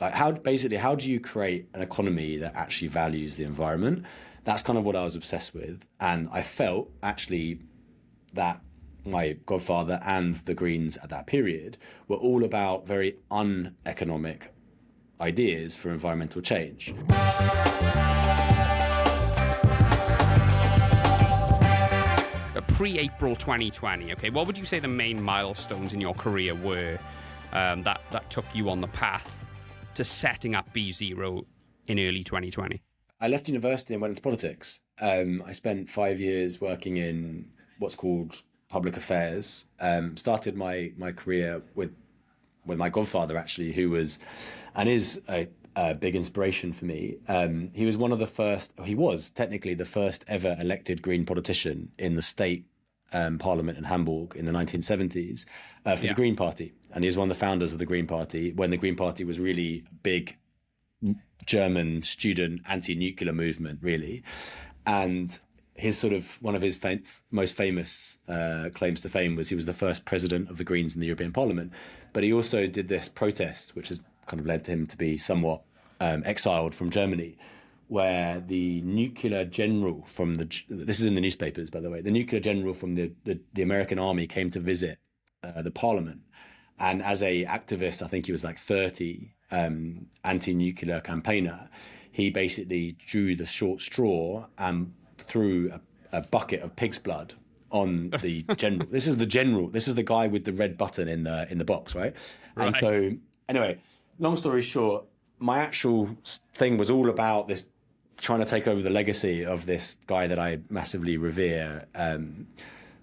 Like how do you create an economy that actually values the environment? That's kind of what I was obsessed with. And I felt actually that my godfather and the Greens at that period were all about very uneconomic ideas for environmental change. Pre-April 2020, okay, what would you say the main milestones in your career were that took you on the path to setting up BeZero in early 2020? I left university and went into politics. I spent 5 years working in what's called public affairs. Started my career with my godfather, actually, who was and is a big inspiration for me. He was one of the first, he was technically the first ever elected Green politician in the state parliament in Hamburg in the 1970s for the Green Party. And he was one of the founders of the Green Party when the Green Party was really a big German student anti-nuclear movement, really. And his sort of one of his most famous claims to fame was he was the first president of the Greens in the European Parliament. But he also did this protest, which has kind of led to him to be somewhat exiled from Germany, where the nuclear general from this is in the newspapers, by the way, the nuclear general from the American army came to visit the parliament. And as a activist, I think he was like 30, anti-nuclear campaigner, he basically drew the short straw and threw a bucket of pig's blood on the general. This is the general. This is the guy with the red button in the box, right? And so, anyway, long story short, my actual thing was all about this, trying to take over the legacy of this guy that I massively revere,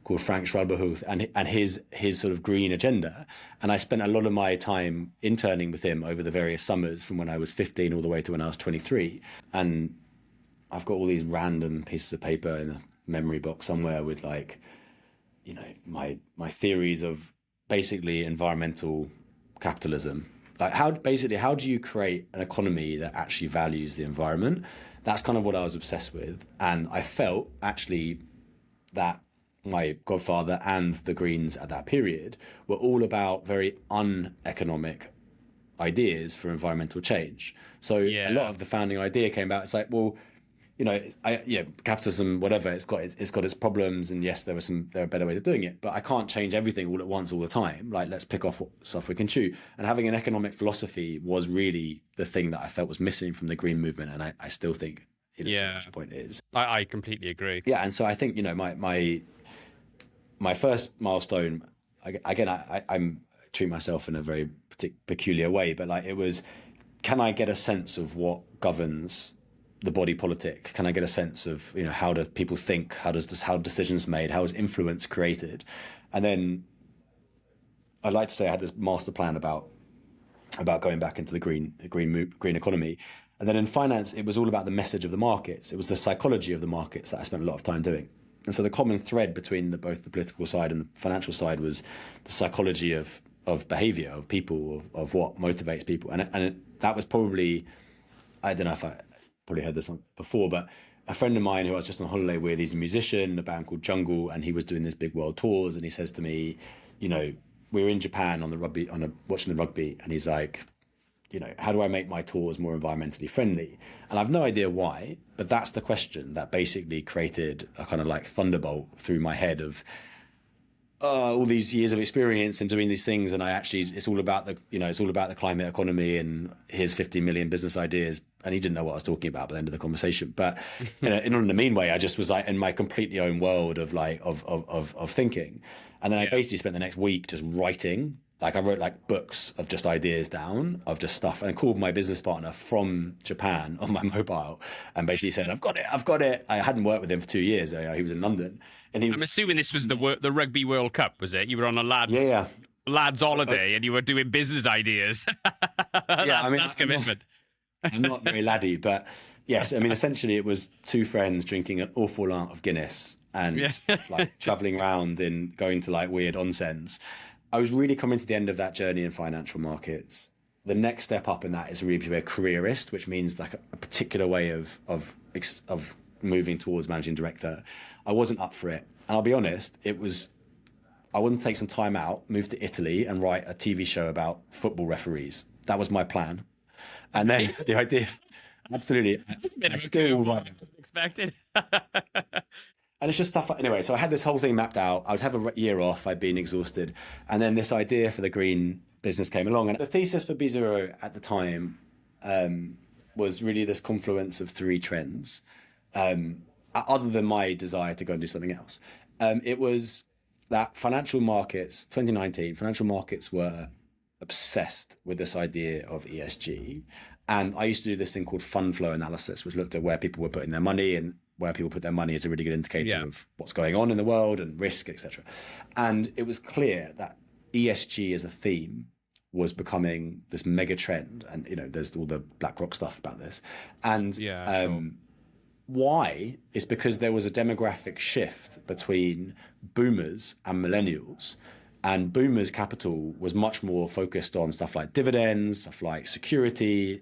called Frank Schwalbe-Huth, and his sort of green agenda. And I spent a lot of my time interning with him over the various summers from when I was 15 all the way to when I was 23. And I've got all these random pieces of paper in a memory box somewhere with, like, you know, my theories of basically environmental capitalism. Like how do you create an economy that actually values the environment? That's kind of what I was obsessed with. And I felt actually that my godfather and the Greens at that period were all about very uneconomic ideas for environmental change. So a lot of the founding idea came about, it's like, well, you know, capitalism, whatever, it's got its problems, and yes, there are better ways of doing it, but I can't change everything all at once all the time. Like, let's pick off what stuff we can chew. And having an economic philosophy was really the thing that I felt was missing from the Green movement, and I still think, you know, to which point it is. I completely agree. Yeah, and so I think, you know, my first milestone, again, I treat myself in a very peculiar way, but like, it was, can I get a sense of what governs the body politic? Can I get a sense of, you know, how do people think? How decisions made? How is influence created? And then I'd like to say I had this master plan about going back into the green economy. And then in finance, it was all about the message of the markets. It was the psychology of the markets that I spent a lot of time doing. And so the common thread between both the political side and the financial side was the psychology of behavior, of people, of what motivates people. And that was probably, I don't know if I probably heard this before, but a friend of mine who I was just on holiday with, he's a musician in a band called Jungle, and he was doing these big world tours, and he says to me, you know, we were in Japan watching the rugby, and he's like, you know, how do I make my tours more environmentally friendly? And I've no idea why, but that's the question that basically created a kind of like thunderbolt through my head of all these years of experience and doing these things. And it's all about the climate economy, and here's 50 million business ideas. And he didn't know what I was talking about by the end of the conversation. But in a mean way, I just was like in my completely own world of thinking. And then I basically spent the next week just writing. Like, I wrote like books of just ideas down, of just stuff, and called my business partner from Japan on my mobile and basically said, I've got it. I hadn't worked with him for 2 years. He was in London. And I'm assuming this was the Rugby World Cup, was it? You were on a lad's holiday and you were doing business ideas. That's commitment. I'm not very laddie, but yes, I mean, essentially it was two friends drinking an awful lot of Guinness and like traveling around and going to like weird onsens. I was really coming to the end of that journey in financial markets. The next step up in that is really to be a careerist, which means like a particular way of moving towards managing director. I wasn't up for it. And I'll be honest, I wanted to take some time out, move to Italy and write a TV show about football referees. That was my plan. And then the idea, absolutely, I still write. Expected. And it's just stuff. Anyway, so I had this whole thing mapped out. I would have a year off. I'd been exhausted. And then this idea for the green business came along. And the thesis for BeZero at the time was really this confluence of three trends, other than my desire to go and do something else. It was that financial markets, 2019, financial markets were obsessed with this idea of ESG. And I used to do this thing called fund flow analysis, which looked at where people were putting their money, and where people put their money is a really good indicator of what's going on in the world and risk, etc. And it was clear that ESG as a theme was becoming this mega trend. And, there's all the BlackRock stuff about this. And why? Is because there was a demographic shift between boomers and millennials. And boomers' capital was much more focused on stuff like dividends, stuff like security,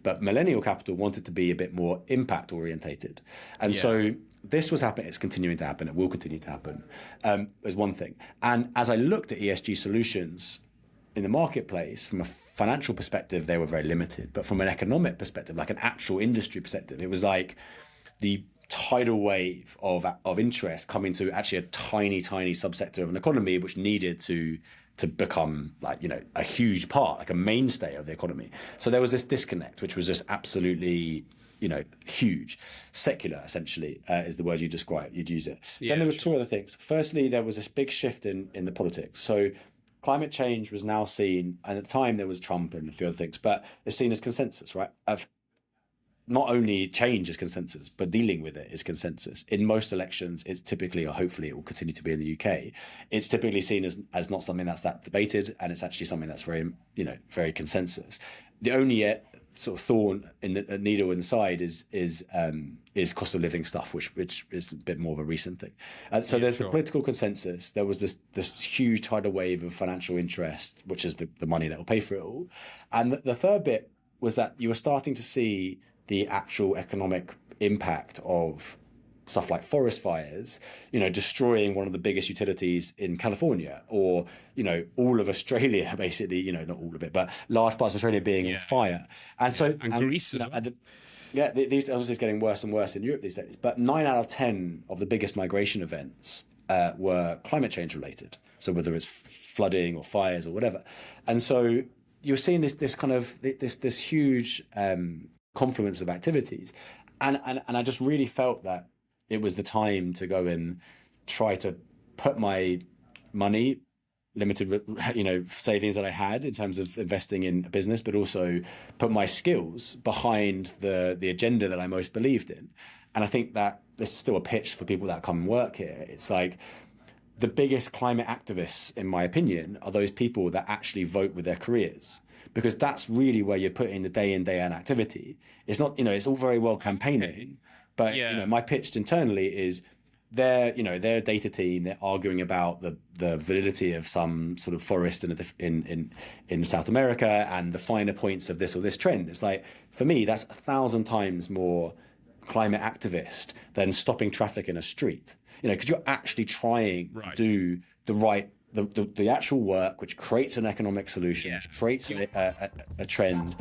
but millennial capital wanted to be a bit more impact orientated. And so this was happening, it's continuing to happen, it will continue to happen, as one thing. And as I looked at ESG solutions in the marketplace, from a financial perspective, they were very limited. But from an economic perspective, like an actual industry perspective, it was like the tidal wave of interest coming to actually a tiny subsector of an economy which needed to become a huge part, like a mainstay of the economy. So there was this disconnect which was just absolutely huge. Secular, essentially, is the word you'd use it. Then there were two other things. Firstly, there was this big shift in the politics. So climate change was now seen, and at the time there was Trump and a few other things, but it's seen as consensus, right? Of not only change is consensus, but dealing with it is consensus. In most elections, it's typically, or hopefully it will continue to be in the UK, it's typically seen as not something that's that debated, and it's actually something that's very, very consensus. The only sort of thorn in the needle in the side is cost of living stuff, which is a bit more of a recent thing. So there's the political consensus. There was this huge tidal wave of financial interest, which is the money that will pay for it all. And the third bit was that you were starting to see the actual economic impact of stuff like forest fires, destroying one of the biggest utilities in California, or, all of Australia, basically, not all of it, but large parts of Australia being on fire. And so, and Greece as well. These obviously is getting worse and worse in Europe these days, but 9 out of 10 of the biggest migration events were climate change related. So whether it's flooding or fires or whatever. And so you're seeing this kind of, this huge confluence of activities. And I just really felt that it was the time to go and try to put my money, limited, savings that I had in terms of investing in a business, but also put my skills behind the agenda that I most believed in. And I think that this is still a pitch for people that come and work here. It's like the biggest climate activists, in my opinion, are those people that actually vote with their careers. Because that's really where you're putting the day in, day out activity. It's not, it's all very well campaigning, but my pitch internally is their data team. They're arguing about the validity of some sort of forest in South America and the finer points of this or this trend. It's like, for me, that's 1,000 times more climate activist than stopping traffic in a street. Because you're actually trying to do the actual work which creates an economic solution, which creates a trend.